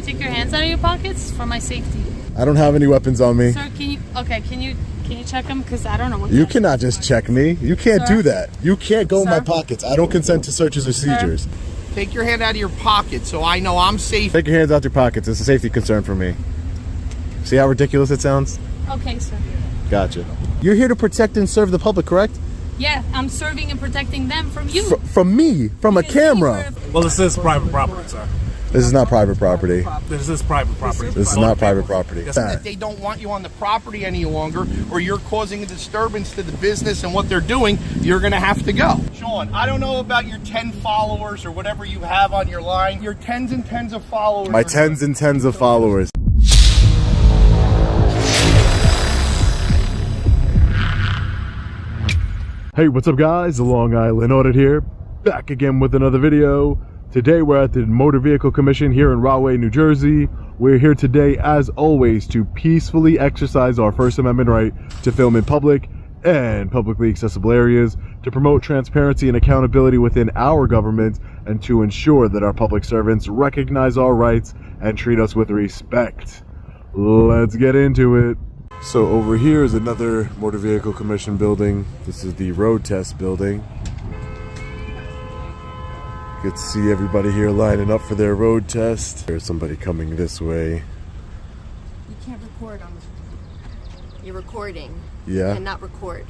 take your hands out of your pockets for my safety? I don't have any weapons on me. Sir, can you check them? Because I don't know what. You cannot just check me. You can't do that. You can't go in my Sir? pockets. I don't consent to searches or seizures. Take your hand out of your pocket so I know I'm safe. Take your hands out your pockets. It's a safety concern for me. See how ridiculous it sounds? Okay, sir. Gotcha. You're here to protect and serve the public, correct? Yeah, I'm serving and protecting them from you. From me, from a camera. Well, this is private property, sir. This is not private property. This is private property. This is not private property. That they don't want you on the property any longer, or you're causing a disturbance to the business and what they're doing, you're going to have to go. Sean, I don't know about your 10 followers or whatever you have on your line. Your tens and tens of followers. My tens and tens of followers. Hey, what's up guys? The Long Island Audit here, back again with another video. Today we're at the Motor Vehicle Commission here in Rahway, New Jersey. We're here today, as always, to peacefully exercise our First Amendment right to film in public and publicly accessible areas, to promote transparency and accountability within our government, and to ensure that our public servants recognize our rights and treat us with respect. Let's get into it. So over here is another Motor Vehicle Commission building. This is the road test building. You can see everybody here lining up for their road test. There's somebody coming this way. You can't record on the... You're recording. Yeah? You cannot record.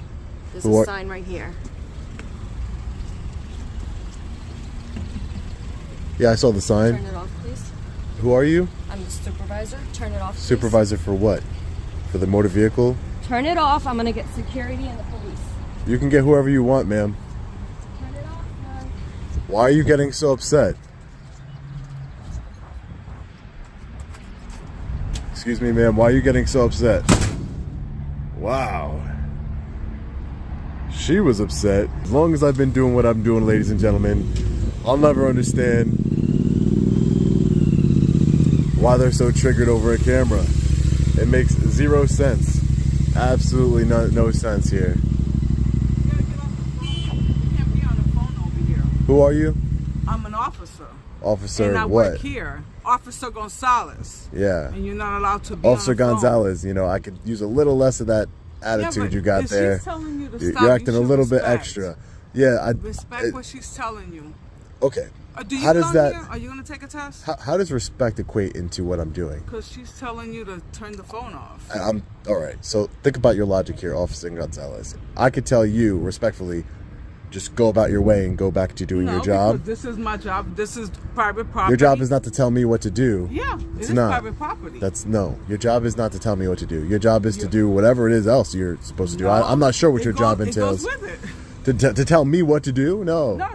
There's a sign right here. Yeah, I saw the sign. Turn it off, please. Who are you? I'm the supervisor. Turn it off, please. Supervisor for what? For the motor vehicle? Turn it off. I'm gonna get security and the police. You can get whoever you want, ma'am. Turn it off, man. Why are you getting so upset? Excuse me, ma'am. Why are you getting so upset? Wow. She was upset. As long as I've been doing what I'm doing, ladies and gentlemen, I'll never understand why they're so triggered over a camera. It makes zero sense. Absolutely no sense here. You gotta get off the phone. You can't be on the phone over here. Who are you? I'm an officer. Officer and I what? work here. Officer Gonzalez. Yeah. And you're not allowed to be Officer on the phone. Gonzalez, you know, I could use a little less of that attitude you got if there. She's telling you to You're stop, acting you a little bit respect. extra. Yeah, Respect what she's telling you. Okay. Do you how does that? Here? Are you gonna take a test? How does respect equate into what I'm doing? Because she's telling you to turn the phone off. I'm all right. So think about your logic here, Officer Gonzalez. I could tell you respectfully, just go about your way and go back to doing your job. This is my job. This is private property. Your job is not to tell me what to do. Yeah, it's is not private property. No. Your job is not to tell me what to do. Your job is to do whatever it is else you're supposed to do. I'm not sure what your job entails. It goes with it. To tell me what to do? No. No,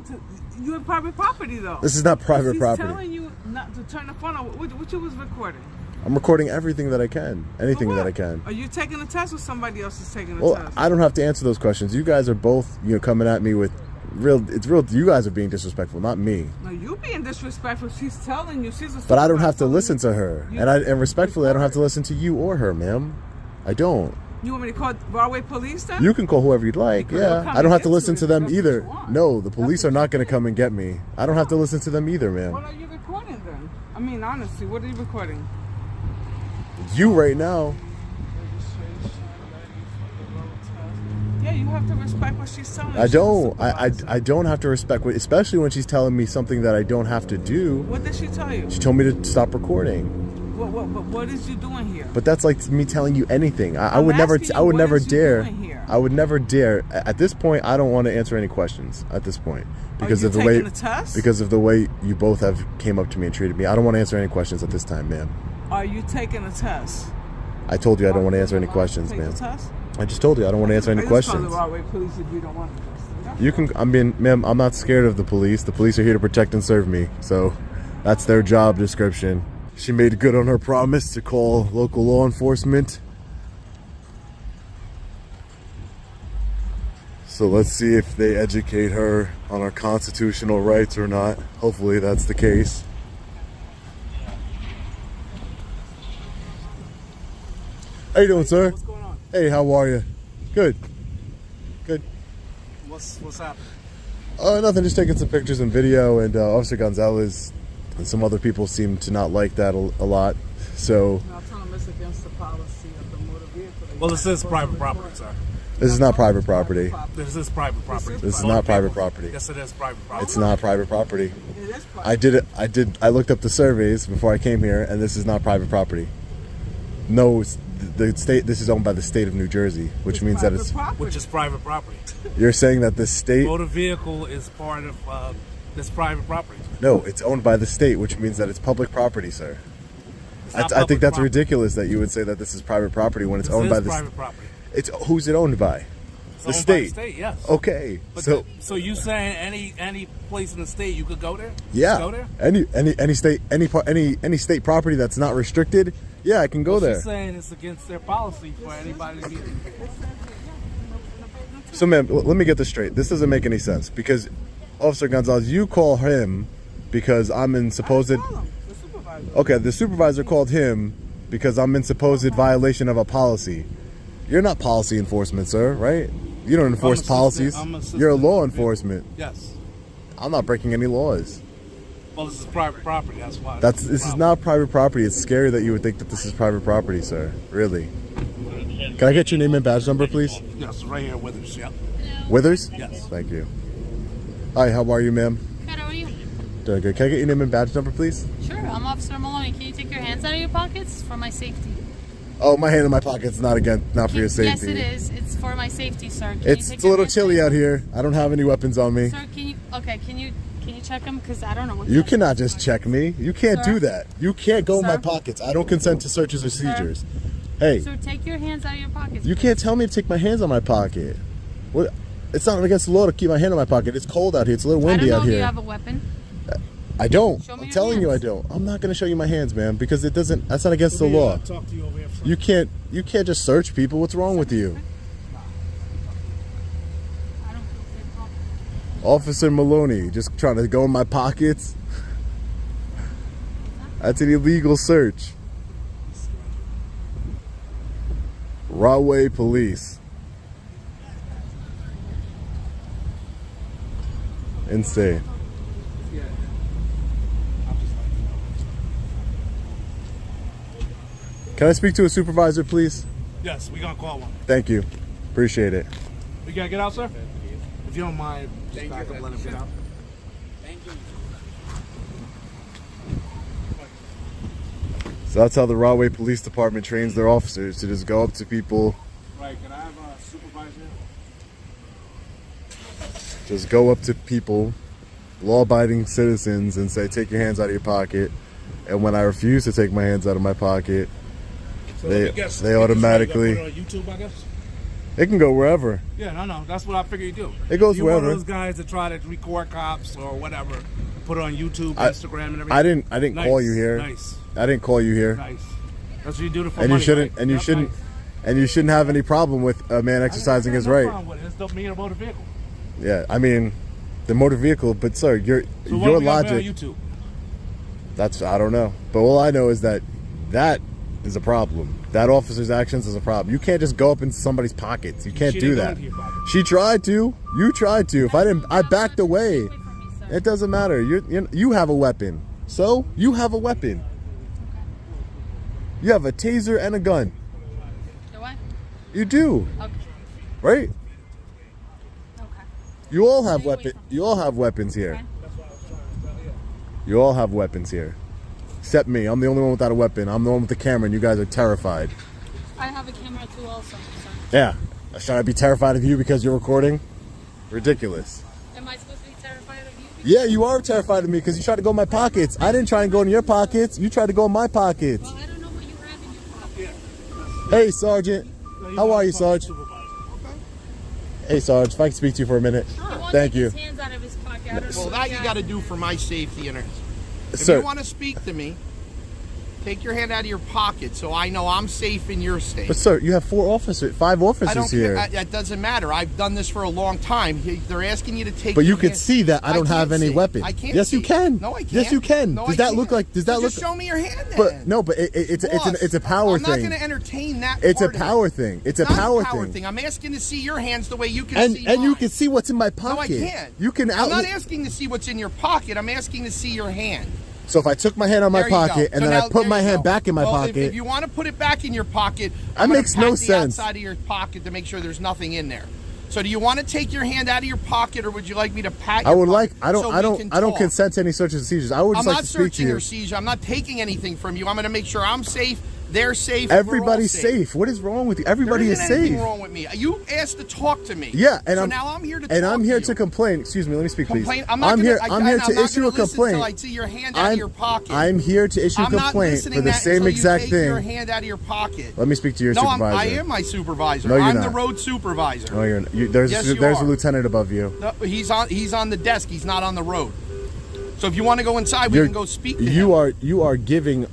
you're in private property though. This is not private property. She's telling you not to turn the phone on. What you was recording? I'm recording everything that I can. Anything that I can. Are you taking a test or somebody else is taking a well, test? I don't have to answer those questions. You guys are both, coming at me with it's real. You guys are being disrespectful, not me. No, you being disrespectful. She's telling you. She's a But I don't have to listen to her. And respectfully, I don't have to listen to you or her, ma'am. I don't. You want me to call Broadway police then? You can call whoever you'd like, yeah. I don't have to listen to them either. No, the police are not going to come and get me. I don't have to listen to them either, ma'am. What are you recording then? I mean, honestly, what are you recording? You right now. Yeah, you have to respect what she's telling you. I don't. I don't have to respect what, especially when she's telling me something that I don't have to do. What did she tell you? She told me to stop recording. What is you doing here? But that's like me telling you anything. I would never dare. I would never dare. At this point, I don't want to answer any questions. At this point, because of the way, because of the way you both have came up to me and treated me, I don't want to answer any questions at this time, ma'am. Are you taking a test? I told you I don't want to answer any questions, ma'am. I just told you I don't want to answer any questions. Police if you don't want to. You can. I mean, ma'am, I'm not scared of the police. The police are here to protect and serve me, so that's their job description. She made good on her promise to call local law enforcement. So let's see if they educate her on our constitutional rights or not. Hopefully that's the case. How you doing, sir? What's going on? Hey, how are you? Good. Good. What's happening? Nothing, just taking some pictures and video, and Officer Gonzalez And some other people seem to not like that a lot. So Now tell them it's against the policy of the motor vehicle. Well, this is private property, sir. this is not private property. This is private property. This is not private property. Yes, it is private property. It's not private property. It is private. I looked up the surveys before I came here, and this is not private property. No, the state. This is owned by the state of New Jersey, which means that it's. Which is private property. You're saying that the state. Motor vehicle is part of this private property. No, it's owned by the state, which means that it's public property, sir. It's not I think public that's property. ridiculous that you would say that this is private property when it's This owned is by the. private property. It's who's it owned by? It's The owned state. By the state, yes. Okay, But so so you saying any place in the state you could go there? yeah, Go there? any state any state property that's not restricted, yeah, I can go there. She's saying it's against their policy for anybody to be. So, ma'am, let me get this straight. This doesn't make any sense because, Officer Gonzalez, you call him because I'm in supposed. Tell them, the supervisor. Okay, the supervisor called him because I'm in supposed violation of a policy. You're not policy enforcement, sir, right? You don't enforce policies. You're a law enforcement. Yes. I'm not breaking any laws. Well, this is private property. That's why. This is not private property. It's scary that you would think that this is private property, sir. Really. Can I get your name and badge number, please? Yes, right here with us. Yep. Withers? Yes. Thank you. Hi, how are you, ma'am? Good, how are you? Doing good. Can I get your name and badge number, please? Sure, I'm Officer Maloney. Can you take your hands out of your pockets for my safety? Oh, my hand in my pocket is not for your safety. Yes, it is. It's for my safety, sir. Can you It's take a your little hands chilly out here. I don't have any weapons on me. Sir, can you check them? Because I don't know what You that cannot is. just check me. You can't Sir? do that. You can't go in my Sir? pockets. I don't consent to searches or seizures. Hey, Sir, take your hands out of your pockets. you can't tell me to take my hands on my pocket. What? It's not against the law to keep my hand in my pocket. It's cold out here. It's a little I don't windy know out if you here. have a weapon. I don't. Show me I'm your telling you I hands. don't. I'm not going to show you my hands, man, because it doesn't. That's not against the law. Talk to you over here. You can't just search people. What's wrong with you? I don't feel safe. Officer Maloney, just trying to go in my pockets. That's an illegal search. Rahway Police. Insane. Can I speak to a supervisor, please? Yes, we gonna call one. Thank you. Appreciate it. We gotta get out, sir. If you don't mind, just back up, let him get out. So that's how the Rahway Police Department trains their officers to just go up to people. Right, can I have a supervisor? Just go up to people, law-abiding citizens, and say, take your hands out of your pocket. And when I refuse to take my hands out of my pocket, So They- I guess- they I guess automatically- you gotta put it on YouTube, I guess. it can go wherever. Yeah, no, that's what I figure you do. It goes You're one wherever. of those guys that try to record cops or whatever, put it on YouTube, I- Instagram, and everything. I didn't call you here. Nice, I didn't call you here. nice. That's what you do it for And money, you shouldn't. right? And you Yep, shouldn't. nice. And you shouldn't have any problem with a man exercising his no right. problem with it. It's the me and a motor vehicle. Yeah, I mean, the motor vehicle. But sir, So what your do we gotta put logic. on YouTube? That's I don't know. But all I know is that is a problem. That officer's actions is a problem. You can't just go up into somebody's pockets. You can't She do didn't go that. into your pocket. She tried to. You tried to. If I didn't, I backed away. Away from me, sir. It doesn't matter. You have a weapon. So you have a weapon. You have a taser and a gun. Do I? You do, Okay. right? Okay. You all have Stay away weapon. from me. You all have weapons here. Okay. You all have weapons here, except me. I'm the only one without a weapon. I'm the one with the camera, and you guys are terrified. I have a camera too, also. Sir. Yeah. Should I be terrified of you because you're recording? Ridiculous. Am I supposed to be terrified of you? Yeah, you are terrified of me because you tried to go in my pockets. I didn't try and go in your pockets. You tried to go in my pockets. Well, I don't know what you have in your pocket. Hey, Sergeant. How are you, Sarge? Hey, Sarge. If I can speak to you for a minute. He won't Thank take you. His hands out of his pocket. I don't know Well, what that he you has. got to do for my safety. And if Sir. you want to speak to me, take your hand out of your pocket so I know I'm safe in your state. But sir, you have 5 I officers don't here. care. That doesn't matter. I've done this for a long time. They're asking you to take. But you your can hand- see that I don't have can't any see. weapon. I can't. Yes, see. you can. No, I can't. Yes, you can. No, Does I that look can't. like? Does that So look? Just show me your hand. Then. But no, but it's Boss, a power I'm not thing. going to entertain that. It's a part of it. power thing. It's a not power thing. thing. I'm asking to see your hands the way you can And see you mine. can see what's in my No, I pocket. can't. You can I'm out. not asking to see what's in your pocket. I'm asking to see your hand. So if I took my hand out of my There you go. pocket and So then now- I put there my you hand go. back in my Well, pocket, If you want to put it back in your pocket, that I'm gonna makes no pat the sense. outside of your pocket to make sure there's nothing in there. So do you want to take your hand out of your pocket, or would you like me to pat? I would your like. pocket I don't. so I we don't. can I don't talk? consent to any searches and seizures. I would just I'm like not to speak to searching you. or seizure. I'm not taking anything from you. I'm going to make sure I'm safe. They're safe. Everybody's we're all safe. What is wrong with you? Everybody there is isn't anything safe. wrong with me. You asked to talk to me. Yeah, and so I'm now I'm here to. And talk I'm here to to you. complain. Excuse me. Let me speak, Complain. please. I'm not here. gonna, I'm here I'm to not issue gonna a complaint. Until I see your hand out of your pocket. I'm here to issue a I'm not complaint listening for the that same until exact you take your thing. hand out of your pocket. Let me speak to your No, supervisor. I am my supervisor. No, you're I'm not. the road supervisor. No, there's Yes, you there's a are. lieutenant above you. No, he's on the desk. He's not on the road. So if you want to go inside, we can go speak to him. You are giving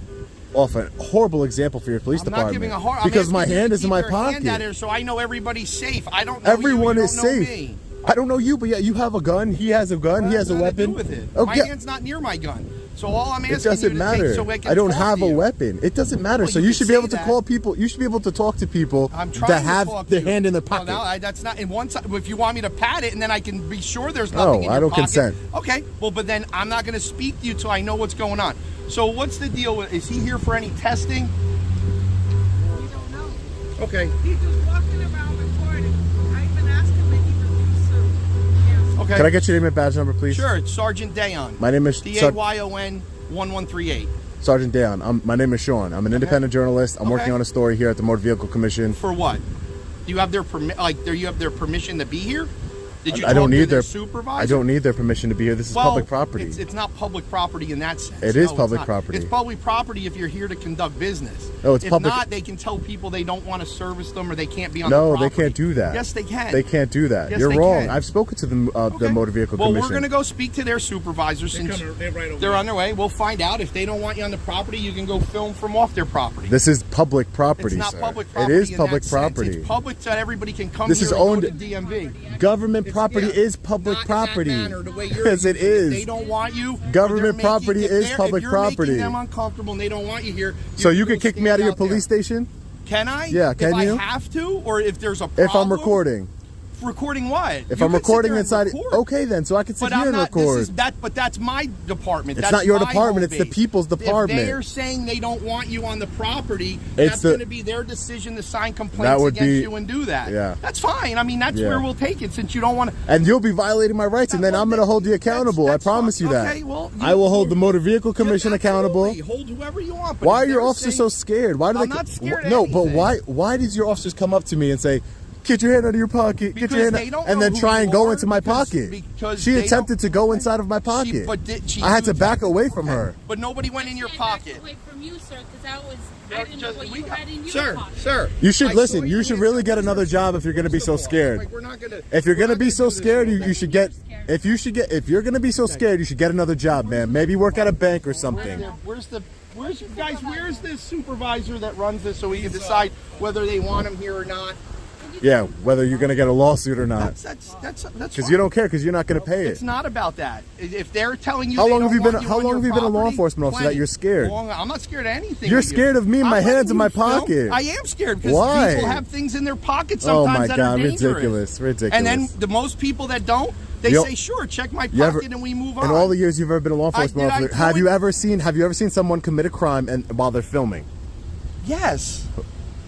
off a horrible example for your police I'm department. not giving a hard. Because my asking you hand to is in keep my your hand pocket. out here so I know everybody's safe. I don't know Everyone you, is don't know safe. me. I don't know you, but yeah, you have a gun. He has a gun. He has a Nothing to weapon. do with it. Okay. My hand's not near my gun. So all I'm asking It doesn't you to matter. take so I can I don't talk have to a you. weapon. It doesn't matter. Well, so you you can should be able say to that. call people. You should be able to talk to people I'm trying that have to talk the to hand you. in their Well, pocket. no, that's not. And once, if you want me to pat it, and then I can be sure there's nothing in your I don't pocket. consent. Okay. Well, but then I'm not going to speak to you till I know what's going on. So what's the deal with? Is he here for any testing? We don't know. Okay. He's just walking around recording. I even asked him and he refused to answer. Okay. Can I get your name and badge number, please? Sure. It's Sergeant Dayon. My name is DAYON 1138. Sergeant Dayon. My name is Sean. I'm an independent journalist. I'm working Okay. on a story here at the Motor Vehicle Commission. For what? Do you have their do you have their permission to be here? Did you I don't talk to need their their supervisor? I don't need their permission to be here. This is public property. It's not public property in that sense. It is No, public it's not. property. It's public property if you're here to conduct business. No, it's if public- not, they can tell people they don't want to service them or they can't be on No, the property. they can't do that. Yes, they can. They can't do that. Yes, You're they wrong. can. I've spoken to the Okay. Motor Vehicle well, Commission. we're going to go speak to their supervisor since They're right over they're there. on their way. We'll find out. If they don't want you on the property, you can go film from off their property. This is public property, it's not sir. public property. It is in public that sense. property. It's public so that everybody can come This here is and go owned- to DMV. Government It's- property yeah. is public Not property. In that manner, the way you're Yes, it using is. If they don't want you. or Government they're making- property if is they're- public if you're property. Making them uncomfortable and they don't want you here. So you can can kick me out of your police station? Can I? Yeah, can if you? I have to, or if there's a problem. If I'm recording. Recording what? If You I'm can sit recording there and inside, record. okay then, so I can sit But here I'm and not. record. But that's my department. It's That's not your my department, home it's the base. people's department. If they're saying they don't want you on the property, It's that's the- going to be their decision to sign complaints That would against be- you and do that. yeah. That's fine. I mean, that's Yeah. where we'll take it since you don't want to. And you'll be violating my rights, and then I'm going to hold you accountable. That's I promise fine. you that. Okay, well, I will hold the Motor Vehicle Commission accountable. Absolutely. Hold whoever you want. But Why if are your they're officers saying- so scared? Why do I'm they? not scared of No, but anything. why did your officers come up to me and say, "Get your hand out of your pocket, Because get your hand," they don't and know then who try you and go are, into my because- pocket? because She they attempted don't- to go inside of my pocket. But did she I had to do back that? away from Okay. her. But nobody went in your pocket. Away from you, sir, because that was I didn't know what you had in your Sir, pocket. sir. You should I listen. saw You should in really there. get another job if you're going to be so scared. Like, we're not gonna, If you're we're gonna not be so do this scared, all you day. should get. If you're gonna be so scared, you should get another job, man. Maybe work at a bank or something. Where's the supervisor that runs this so we can decide whether they want him here or not? Yeah, whether you're gonna get a lawsuit or not, That's because you don't care, because you're not gonna pay It's it. not about that. If they're telling you, How they long have don't you been? want How on long your have you been a law property, enforcement officer that plenty. you're scared? I'm not scared of anything. You're with you. scared of me and my I'm hands in my letting you film. pocket. I am scared because Why? people have things in their pockets Oh sometimes my that God, are dangerous. ridiculous. And then the most people that don't, they You- say, "Sure, check my You ever- pocket," and we move on. In all the years you've ever been a law enforcement did I officer, tell have you- you ever seen someone commit a crime and while they're filming? Yes.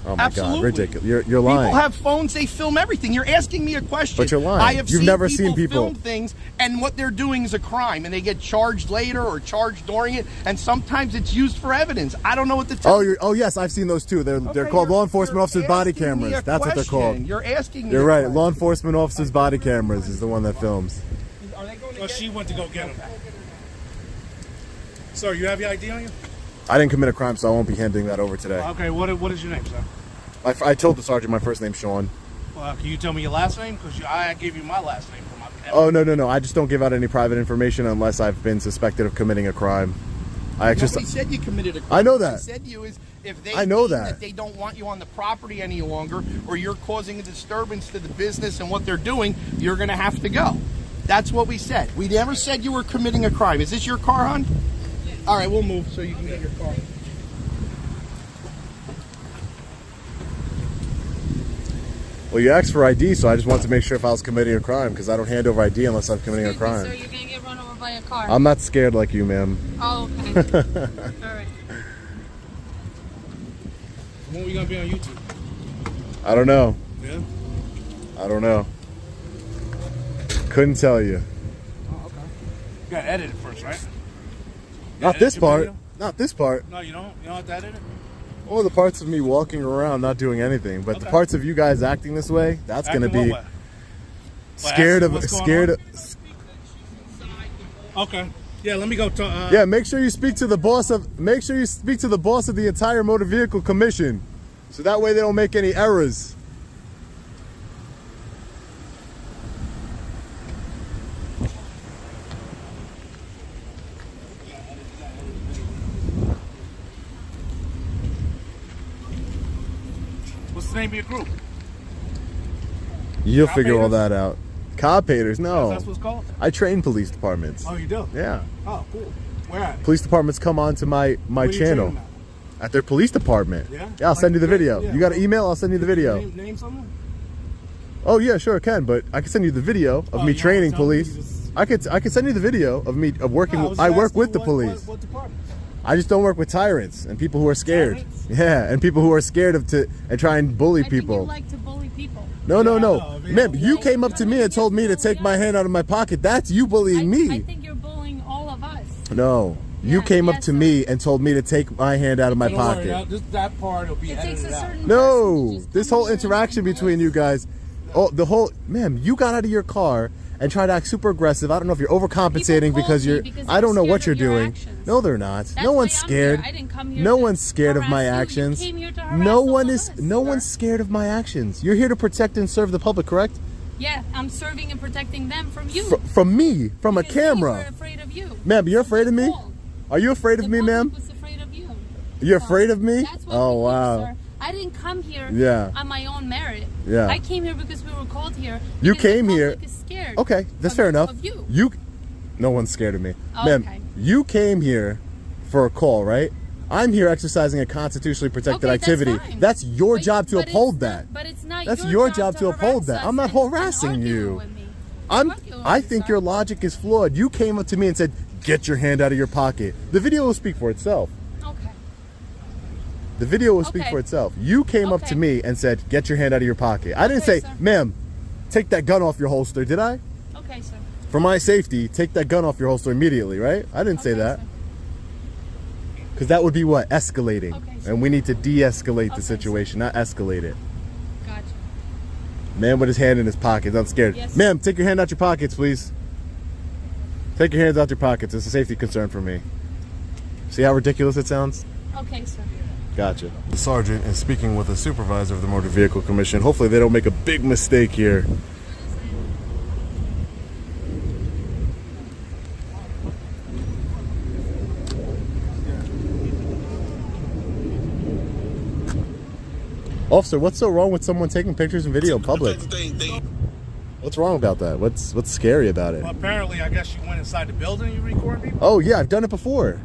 Oh my Absolutely. God, ridiculous! You're lying. People have phones; they film everything. You're asking me a question. But you're lying. I have You've never seen people- film things, and what they're doing is a crime, and they get charged later or charged during it, and sometimes it's used for evidence. I don't know what to tell you. Oh yes, I've seen those too. They're Okay, called you're- law enforcement you're officers body asking me cameras. a That's what they're question. called. You're asking me. You're a right. question. Law enforcement officers body cameras is the one that films. Are they going to Well, get she went to go get him. Sir, you have your ID on you? I didn't commit a crime, so I won't be handing that over today. Okay, what is your name, sir? I told the sergeant my first name's Sean. Can you tell me your last name? Because I gave you my last name for my. Oh no! I just don't give out any private information unless I've been suspected of committing a crime. Nobody said you committed a crime. I know What that. I said you is if they I know deem that. they don't want you on the property any longer, or you're causing a disturbance to the business and what they're doing, you're going to have to go. That's what we said. We never said you were committing a crime. Is this your car, hon? All right, we'll move so you can get your car. Well, you asked for ID, so I just wanted to make sure if I was committing a crime, because I don't hand over ID unless I'm committing a Excuse me, crime. sir, you're gonna get run over by a car. I'm not scared like you, ma'am. Oh, okay. Thank you. All right. When we gonna be on YouTube? I don't know. Yeah. I don't know. Couldn't tell you. Oh, okay. You gotta edit it first, right? Not edit this your part. video? Not this part. No, you don't. You don't have to edit it. Or the parts of me walking around not doing anything, but the Okay. parts of you guys acting this way, that's gonna Acting be what way? scared of What's going scared on? of. Okay. Yeah, let me go talk. Yeah, make sure you speak to the boss of. Make sure you speak to the boss of the entire Motor Vehicle Commission, so that way they don't make any errors. What's the name of your group? You'll Cop figure all haters? that out. Cop haters, no. That's what it's called? I train police departments. Oh, you do? Yeah, Oh, cool. Where at? police departments come on to my Where do you train channel them at? at their police department. Yeah? I'll send you the Like, video. yeah. You got an email? I'll send you the video. Name someone? Oh yeah, sure, I can. But I can send you the video of Oh, me you training don't tell me, police. you just- I could send you the video of me of working. No, was I just work asking with the what- police. What department? I just don't work with tyrants and people who are scared. Tyrants? Yeah, and people who are scared of and try and bully I think you people. like to bully people. No, no, no. Yeah, yeah. Ma'am, you came up to me and told me to take my hand out of my pocket. That's you bullying I me. think you're bullying all of us. No. You Yeah, came up yes, to sir. me and told me to take my hand out of my Don't worry, pocket. that part will be It takes edited a out. certain person No, to just this come whole here and interaction bully between us. you guys, ma'am, you got out of your car and tried to act super aggressive. I don't know if you're overcompensating People because called me you're, because I they're don't know what you're scared of your doing. actions. No, they're not. That's No why one's I'm scared. here. I didn't come here No to one's scared of my harass you. You actions. came here to harass No all one of is, us, no sir. one's scared of my actions. You're here to protect and serve the public, correct? Yeah, I'm serving and protecting them from you. From me, from a Because they were camera. afraid of you. Ma'am, you're afraid of me? Called. Are you afraid of The me, public ma'am? was afraid of you. You're So afraid of me? That's why Oh, we're here, wow. sir. I didn't come here Yeah. on my own merit. Yeah. I came here because we were called here. You because the came here- public is scared Okay, that's of- fair enough. Of you. No one's scared of me. Oh, Ma'am, okay. you came here for a call, right? I'm here exercising a constitutionally protected Okay, activity. That's, fine. That's your But- job to but it's uphold not- that. But it's not That's your your job to uphold harass that. us I'm not and harassing argue you. with me. I Argue think with your us. logic is flawed. You came up to me and said, "Get your hand out of your pocket." The video will speak for itself. Okay. The video will speak Okay. for itself. You came up to Okay. me and said, "Get your hand out of your pocket." I didn't Okay, say, sir. "Ma'am, take that gun off your holster," did I? Okay, sir. For my safety, take that gun off your holster immediately, right? I didn't say Okay, that. sir. Because that would be what? Escalating. Okay, sir. And we need to de-escalate Okay, the sir. situation, not escalate it. Gotcha. Man with his hand in his pocket. I'm scared. Yes. Ma'am, take your hand out your pockets, please. Take your hands out your pockets. It's a safety concern for me. See how ridiculous it sounds? Okay, sir. Gotcha. The sergeant is speaking with the supervisor of the Motor Vehicle Commission. Hopefully they don't make a big mistake here. Officer, what's so wrong with someone taking pictures and video in public? What's wrong about that? What's scary about it? Well, apparently, I guess you went inside the building and you recorded people? Oh yeah, I've done it before.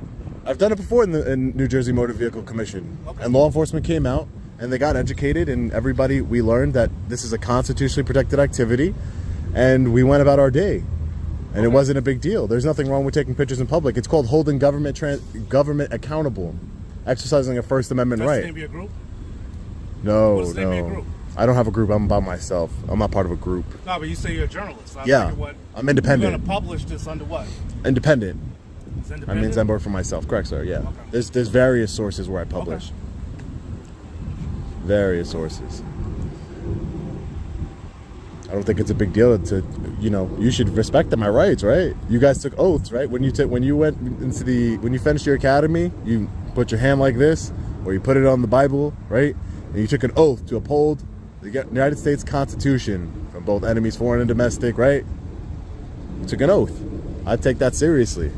I've done it before in New Jersey Motor Vehicle Commission. Okay. And law enforcement came out and they got educated, and everybody, we learned that this is a constitutionally protected activity, and we went about our day. And it wasn't a big deal. There's nothing wrong with taking pictures in public. It's called holding government accountable, exercising a First Amendment That's the right. name of your group? No, What's the name of your no. group? I don't have a group. I'm by myself. I'm not part of a group. No, but you say you're a journalist. So I Yeah, figured I'm independent. You're going to publish this under what? Independent. It's I independent? mean, I work for myself. Correct, sir. Yeah. Okay. There's various sources where I publish. Various sources. I don't think it's a big deal to, you should respect my rights, right? You guys took oaths, right? When you finished your academy, you put your hand like this, or you put it on the Bible, right? And you took an oath to uphold the United States Constitution from both enemies, foreign and domestic, right? You took an oath. I take that seriously.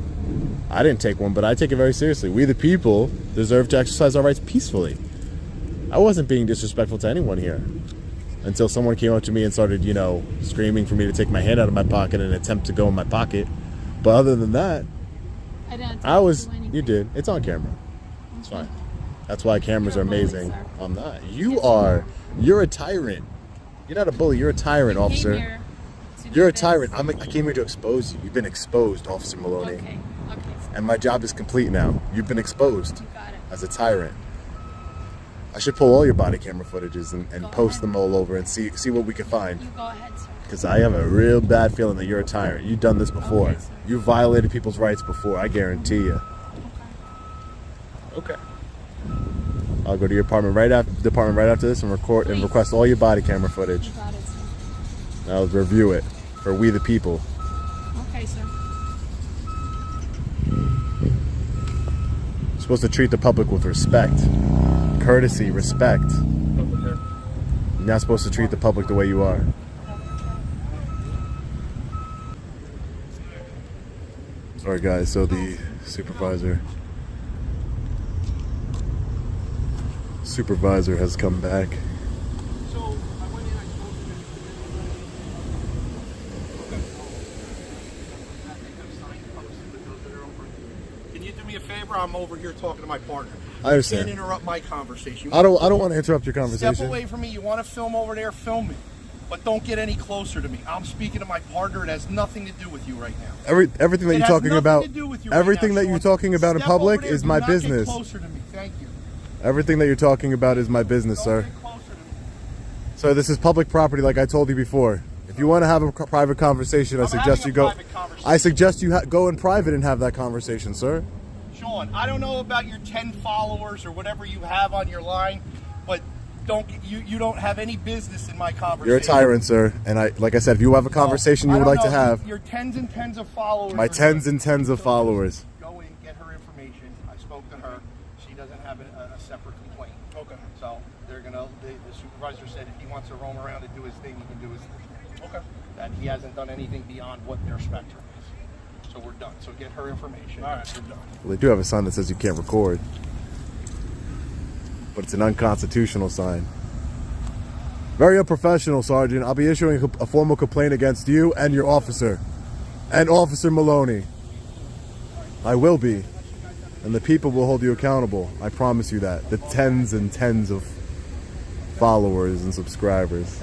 I didn't take one, but I take it very seriously. We the people deserve to exercise our rights peacefully. I wasn't being disrespectful to anyone here until someone came up to me and started, screaming for me to take my hand out of my pocket in an attempt to go in my pocket. But other than that, I didn't. you did. It's on camera. It's fine. That's why cameras are You're a bully, amazing. sir. I'm not. You Yes, you are. You're a tyrant. You're not a bully. You're a tyrant, officer. You're a tyrant. I came here to expose you. You've been exposed, Officer Maloney. Okay. Okay. And my job is complete now. You've been exposed You got it. as a tyrant. I should pull all your body camera footages and post ahead. them all over and see what we can find. You go ahead, sir. Because I have a real bad feeling that you're a tyrant. You've done this before. Okay, sir. You've violated people's rights before, I guarantee you. Okay. I'll go to your department right after this and record and Please. request all your body camera footage. You got it, sir. I'll review it for we the people. Okay, sir. You're supposed to treat the public with respect, courtesy, respect. You're not supposed to treat the public the way you are. Alright guys, so the supervisor has come back. So I went in, I spoke to him. Can you do me a favor? I'm over here talking to my partner. I understand. You can't interrupt my conversation. I don't want to interrupt your Step conversation. away from me. You want to film over there, film me. But don't get any closer to me. I'm speaking to my partner. It has nothing to do with you right now. Everything that It you're has talking nothing about, to do with you right everything now, that you're Sean. talking about in Step over public there. is Do my not business. Get closer to me. Thank you. Everything that you're talking about is my business, Don't sir. get closer to me. So this is public property, like I told you before. If you want to have a private conversation, I I'm suggest having you a go. private conversation. I suggest you go in private and have that conversation, sir. Sean, I don't know about your 10 followers or whatever you have on your line, but you don't have any business in my conversation. You're a tyrant, sir. And like I said, if you have a conversation you would like to have, Your tens and tens of followers. my are tens good. and tens of followers. Go in, get her information. I spoke to her. She doesn't have a separate complaint. Okay. So they're gonna. The supervisor said if he wants to roam around and do his thing, he can do his thing. Okay. That he hasn't done anything beyond what their spectrum is. So we're done. So get her information. All right, we're done. Well, they do have a sign that says you can't record, but it's an unconstitutional sign. Very unprofessional, Sergeant. I'll be issuing a formal complaint against you and your officer, and Officer Maloney. I will be, and the people will hold you accountable. I promise you that. The tens and tens of followers and subscribers.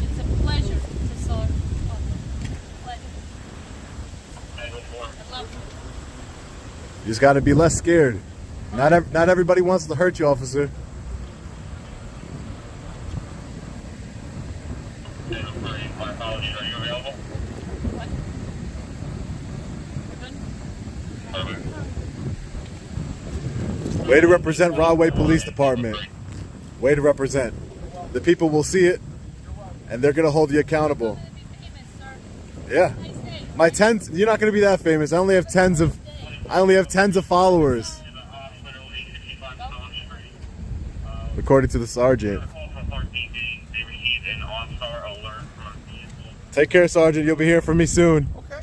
It's a pleasure to serve. Pleasure. I love you. You just got to be less scared. Not everybody wants to hurt you, officer. Way to represent Rahway Police Department. Way to represent. The people will see it, and they're gonna hold you accountable. Yeah. My tens. You're not gonna be that famous. I only have tens of followers. According to the sergeant. Take care, Sergeant. You'll be hearing from me soon. Okay.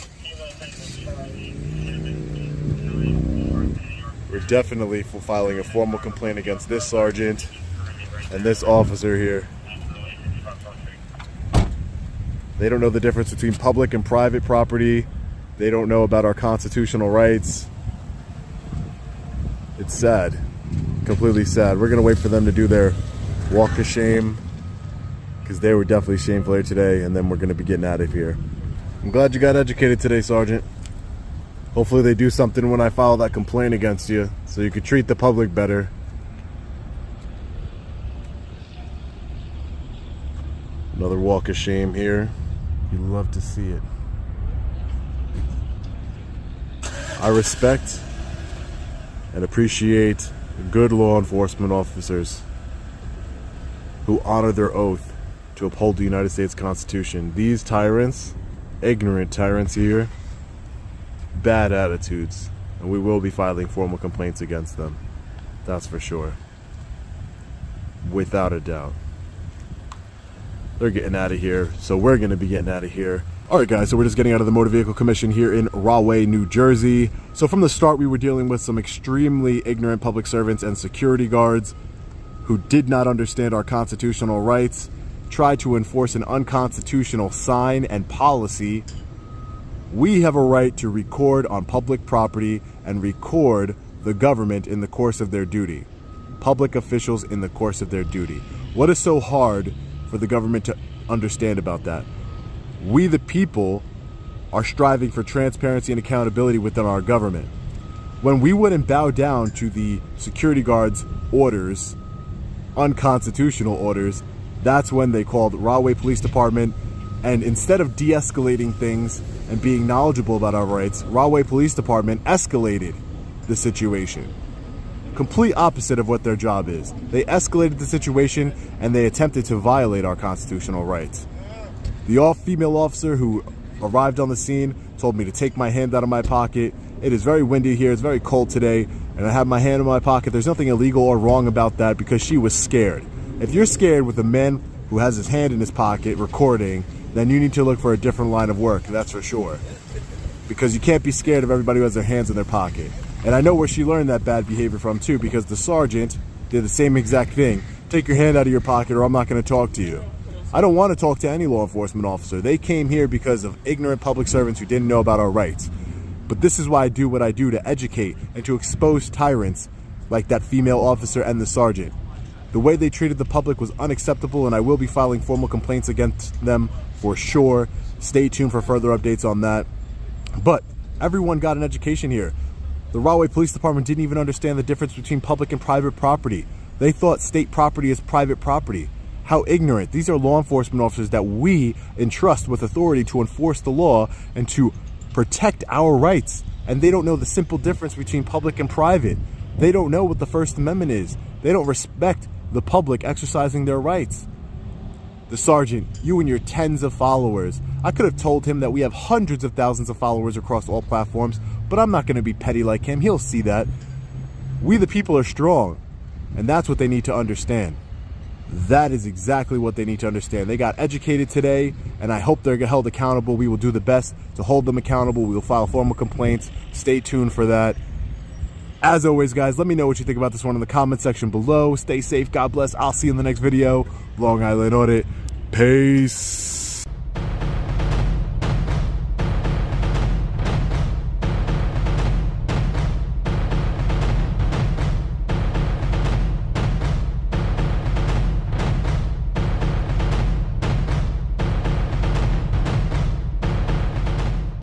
We're definitely filing a formal complaint against this sergeant and this officer here. They don't know the difference between public and private property. They don't know about our constitutional rights. It's sad. Completely sad. We're going to wait for them to do their walk of shame, because they were definitely shameful here today, and then we're going to be getting out of here. I'm glad you got educated today, Sergeant. Hopefully they do something when I file that complaint against you, so you could treat the public better. Another walk of shame here. You love to see it. I respect and appreciate good law enforcement officers who honor their oath to uphold the United States Constitution. These tyrants, ignorant tyrants here, bad attitudes, and we will be filing formal complaints against them. That's for sure. Without a doubt. They're getting out of here, so we're going to be getting out of here. Alright guys, so we're just getting out of the Motor Vehicle Commission here in Rahway, New Jersey. So from the start we were dealing with some extremely ignorant public servants and security guards who did not understand our constitutional rights, tried to enforce an unconstitutional sign and policy. We have a right to record on public property and record the government in the course of their duty. Public officials in the course of their duty. What is so hard for the government to understand about that? We the people are striving for transparency and accountability within our government. When we wouldn't bow down to the security guards' orders, unconstitutional orders, that's when they called Rahway Police Department, and instead of de-escalating things and being knowledgeable about our rights, Rahway Police Department escalated the situation. Complete opposite of what their job is. They escalated the situation and they attempted to violate our constitutional rights. The all-female officer who arrived on the scene told me to take my hand out of my pocket. It is very windy here, it's very cold today, and I have my hand in my pocket. There's nothing illegal or wrong about that because she was scared. If you're scared with a man who has his hand in his pocket recording, then you need to look for a different line of work, that's for sure. Because you can't be scared of everybody who has their hands in their pocket. And I know where she learned that bad behavior from too, because the sergeant did the same exact thing. Take your hand out of your pocket or I'm not going to talk to you. I don't want to talk to any law enforcement officer. They came here because of ignorant public servants who didn't know about our rights. But this is why I do what I do, to educate and to expose tyrants like that female officer and the sergeant. The way they treated the public was unacceptable, and I will be filing formal complaints against them for sure. Stay tuned for further updates on that. But everyone got an education here. The Rahway Police Department didn't even understand the difference between public and private property. They thought state property is private property. How ignorant. These are law enforcement officers that we entrust with authority to enforce the law and to protect our rights. And they don't know the simple difference between public and private. They don't know what the First Amendment is. They don't respect the public exercising their rights. The sergeant, you and your tens of followers. I could have told him that we have hundreds of thousands of followers across all platforms, but I'm not going to be petty like him. He'll see that. We the people are strong, and that's what they need to understand. That is exactly what they need to understand. They got educated today, and I hope they're held accountable. We will do the best to hold them accountable. We will file formal complaints. Stay tuned for that. As always, guys, let me know what you think about this one in the comment section below. Stay safe. God bless. I'll see you in the next video. Long Island Audit. Peace.